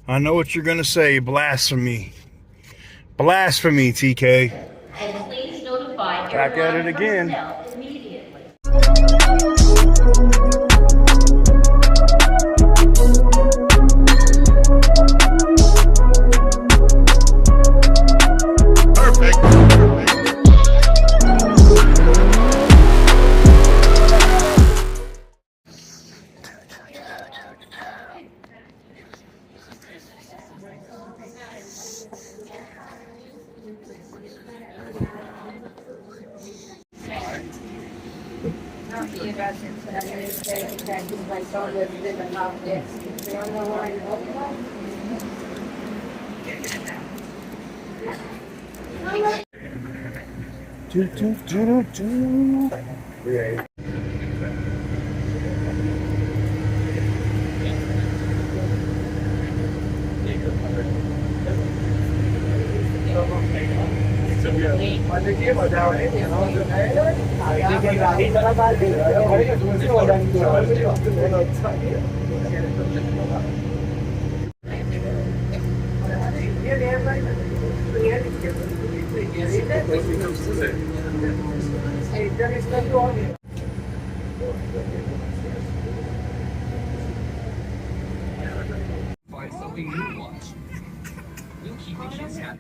I know what you're going to say. Blasphemy. Blasphemy, TK. And please notify Back at it again. personnel immediately. Find something new to watch. We'll keep the kids happy.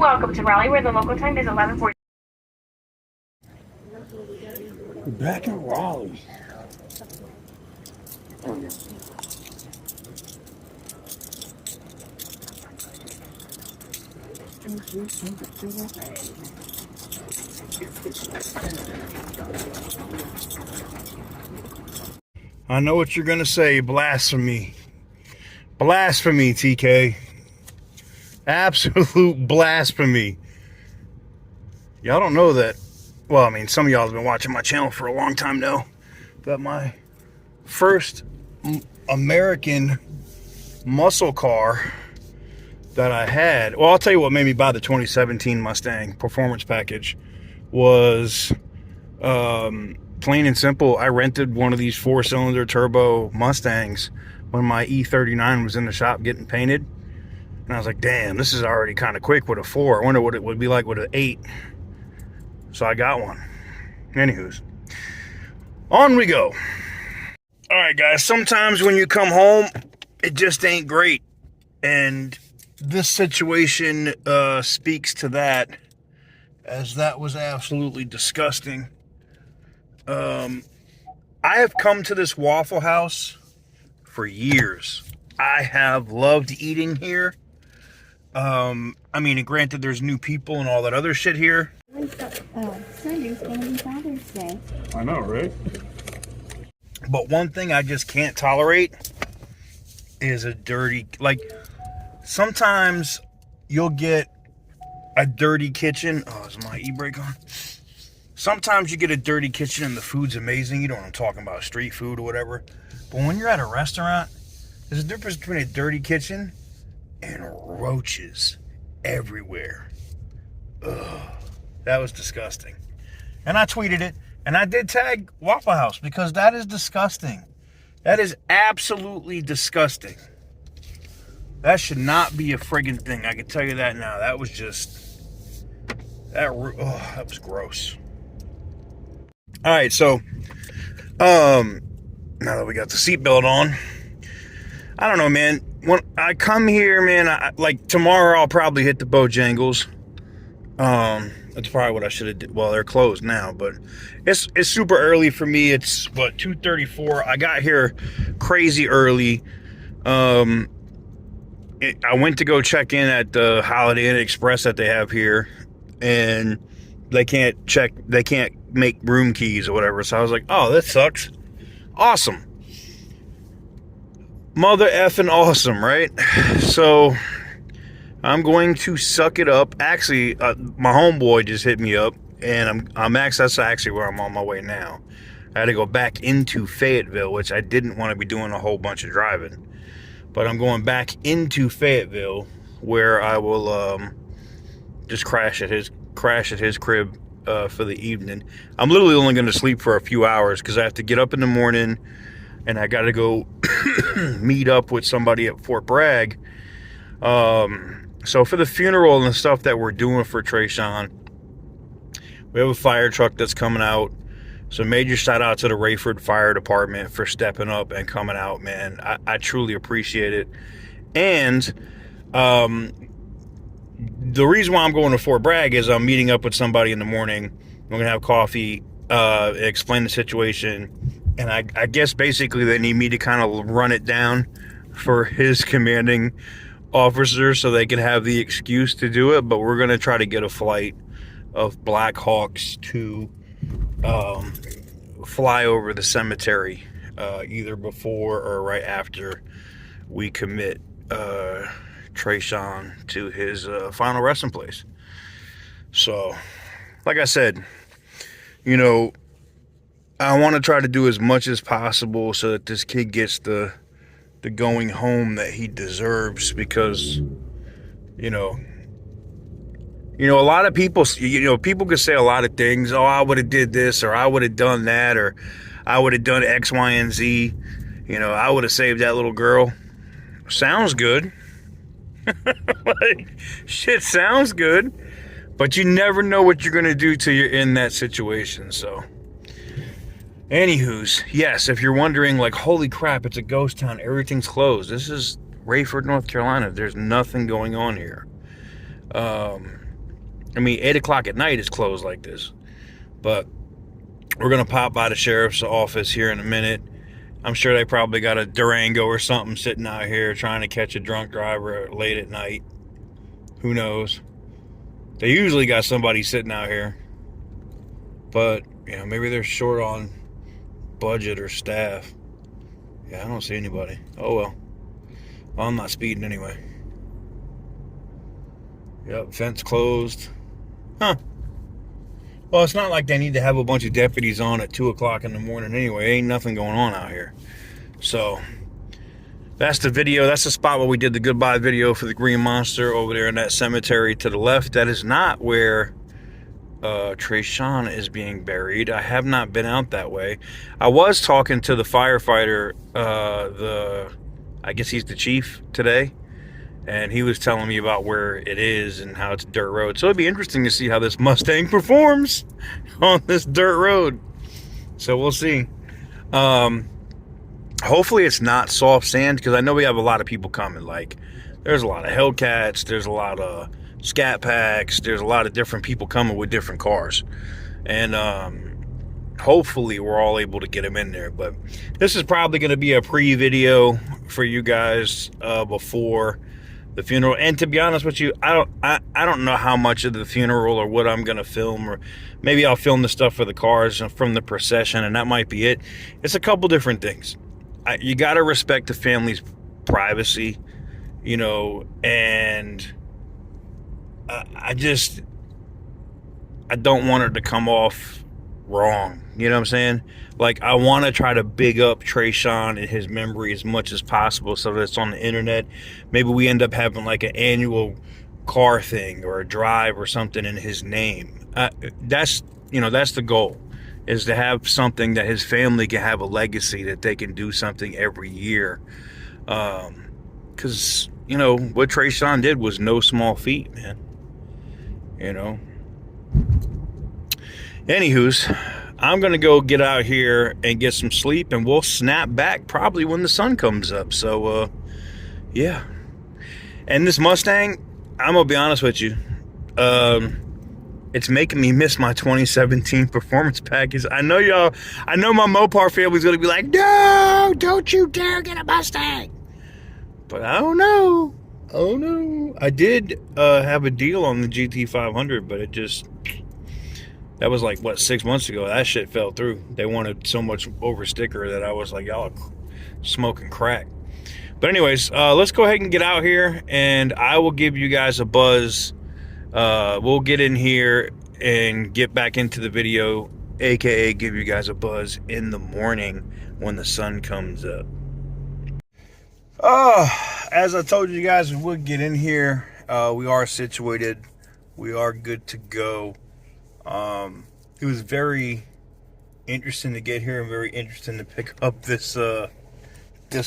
Welcome to Raleigh, where the local time is 11:40. We're back in Raleigh. I know what you're going to say. Blasphemy. Blasphemy, TK. Absolute blasphemy. Y'all don't know that. Well, I mean, some of y'all have been watching my channel for a long time now. But my first American muscle car that I had, well, I'll tell you what made me buy the 2017 Mustang Performance Package was plain and simple. I rented one of these 4-cylinder turbo Mustangs when my E39 was in the shop getting painted. And I was like, damn, this is already kind of quick with a 4. I wonder what it would be like with an 8. So I got one. Anywho's, on we go. All right, guys, sometimes when you come home, it just ain't great. And this situation speaks to that, as that was absolutely disgusting. I have come to this Waffle House for years. I have loved eating here. I mean, granted, there's new people and all that other shit here. Sunday's gonna be Father's Day. I know, right? But one thing I just can't tolerate is a dirty, like, sometimes you'll get a dirty kitchen. Oh, is my e-brake on? Sometimes you get a dirty kitchen and the food's amazing. You know what I'm talking about, street food or whatever. But when you're at a restaurant, there's a difference between a dirty kitchen and roaches everywhere. Ugh, that was disgusting. And I tweeted it, and I did tag Waffle House because that is disgusting. That is absolutely disgusting. That should not be a friggin' thing. I can tell you that now. That was just, that was gross. All right, so now that we got the seatbelt on, I don't know, man. When I come here, man, like tomorrow I'll probably hit the Bojangles. That's probably what I should have did. Well, they're closed now, but it's super early for me. It's what, 2:34. I got here crazy early. I went to go check in at the Holiday Inn Express that they have here, and they can't make room keys or whatever. So I was like, oh, that sucks. Awesome. Mother effing awesome, right? So I'm going to suck it up. Actually, my homeboy just hit me up, and that's actually where I'm on my way now. I had to go back into Fayetteville, which I didn't want to be doing a whole bunch of driving. But I'm going back into Fayetteville, where I will just crash at his crib for the evening. I'm literally only going to sleep for a few hours because I have to get up in the morning, and I got to go meet up with somebody at Fort Bragg. So for the funeral and the stuff that we're doing for Trayshawn, we have a fire truck that's coming out. So major shout out to the Rayford Fire Department for stepping up and coming out, man. I truly appreciate it. And the reason why I'm going to Fort Bragg is I'm meeting up with somebody in the morning. We're going to have coffee, explain the situation. And I guess basically they need me to kind of run it down for his commanding officer so they can have the excuse to do it. But we're going to try to get a flight of Black Hawks to fly over the cemetery either before or right after we commit Trayshawn to his final resting place. So, like I said, you know, I want to try to do as much as possible so that this kid gets the going home that he deserves, because a lot of people, people could say a lot of things. Oh, I would have did this, or I would have done that, or I would have done X, Y, and Z. I would have saved that little girl. Sounds good. Like, shit sounds good. But you never know what you're going to do till you're in that situation. So, anywho's, yes, if you're wondering, like, holy crap, it's a ghost town. Everything's closed. This is Rayford, North Carolina. There's nothing going on here. 8 o'clock at night is closed like this. But we're going to pop by the sheriff's office here in a minute. I'm sure they probably got a Durango or something sitting out here trying to catch a drunk driver late at night. Who knows? They usually got somebody sitting out here. But, maybe they're short on budget or staff. Yeah, I don't see anybody. Oh, well. I'm not speeding anyway. Yep, fence closed. Huh. Well, it's not like they need to have a bunch of deputies on at 2 o'clock in the morning anyway. Ain't nothing going on out here. So, that's the video. That's the spot where we did the goodbye video for the Green Monster over there in that cemetery to the left. That is not where Trayshawn is being buried. I have not been out that way. I was talking to the firefighter, I guess he's the chief today. And he was telling me about where it is and how it's a dirt road. So it'd be interesting to see how this Mustang performs on this dirt road. So we'll see. Hopefully it's not soft sand, because I know we have a lot of people coming. Like, there's a lot of Hellcats. There's a lot of Scat Packs. There's a lot of different people coming with different cars. And hopefully we're all able to get them in there. But this is probably going to be a pre-video for you guys before the funeral. And to be honest with you, I don't know how much of the funeral or what I'm gonna film, or maybe I'll film the stuff for the cars from the procession, and that might be it. It's a couple different things. You got to respect the family's privacy, and I don't want it to come off wrong. You know what I'm saying? Like, I want to try to big up Trayshawn and his memory as much as possible so that it's on the internet. Maybe we end up having like an annual car thing or a drive or something in his name. That's the goal, is to have something that his family can have a legacy, that they can do something every year. Because, what Trayshawn did was no small feat, man. Anywho's, I'm going to go get out here and get some sleep, and we'll snap back probably when the sun comes up. So, yeah. And this Mustang, I'm going to be honest with you. It's making me miss my 2017 performance package. I know my Mopar family's going to be like, no, don't you dare get a Mustang. But I don't know. Oh, no. I did have a deal on the GT500, but that was like, what, 6 months ago. That shit fell through. They wanted so much over sticker that I was like, y'all are smoking crack. But anyways, let's go ahead and get out here, and I will give you guys a buzz. We'll get in here and get back into the video, aka give you guys a buzz in the morning when the sun comes up. As I told you guys, we would get in here. We are situated. We are good to go. It was very interesting to get here and very interesting to pick up this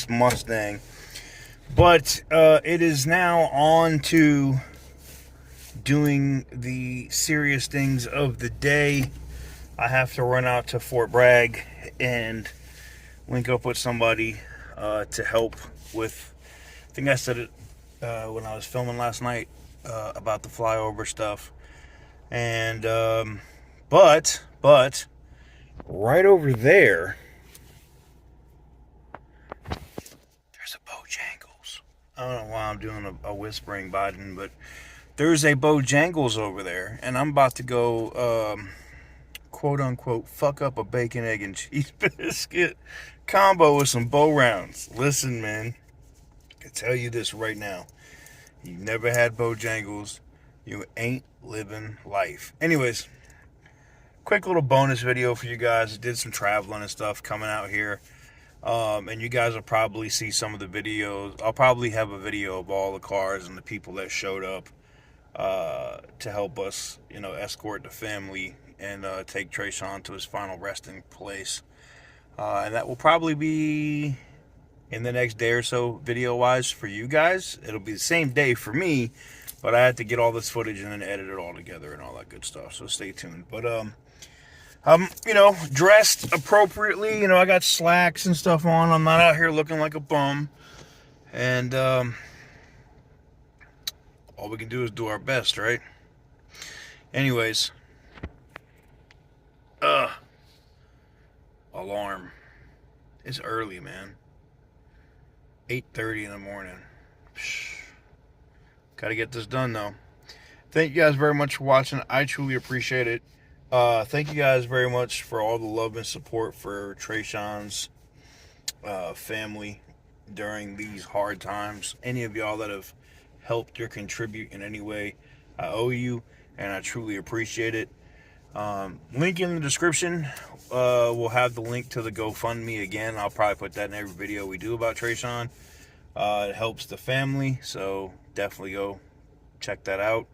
Mustang. But it is now on to doing the serious things of the day. I have to run out to Fort Bragg and link up with somebody to help with, I think I said it when I was filming last night about the flyover stuff. And but right over there there's a Bojangles. I don't know why I'm doing a whispering Biden, but there's a Bojangles over there, and I'm about to go quote unquote fuck up a bacon, egg, and cheese biscuit combo with some Bo Rounds. Listen, man, I can tell you this right now. You've never had Bojangles, you ain't living life. Anyways, quick little bonus video for you guys. I did some traveling and stuff coming out here. And you guys will probably see some of the videos. I'll probably have a video of all the cars and the people that showed up to help us, escort the family and take Trayshawn to his final resting place. And that will probably be in the next day or so, video-wise, for you guys. It'll be the same day for me, but I had to get all this footage and then edit it all together and all that good stuff. So stay tuned. But I'm, dressed appropriately. I got slacks and stuff on. I'm not out here looking like a bum. And all we can do is do our best, right? Anyways. Alarm. It's early, man. 8:30 in the morning. Gotta get this done, though. Thank you guys very much for watching. I truly appreciate it. Thank you guys very much for all the love and support for Trayshawn's family during these hard times. Any of y'all that have helped or contribute in any way, I owe you, and I truly appreciate it. Link in the description. We'll have the link to the GoFundMe again. I'll probably put that in every video we do about Trayshawn. It helps the family, so definitely go check that out.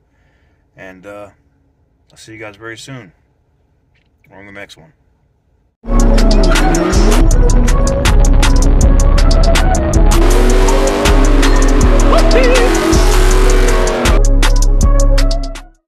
And I'll see you guys very soon on the next one.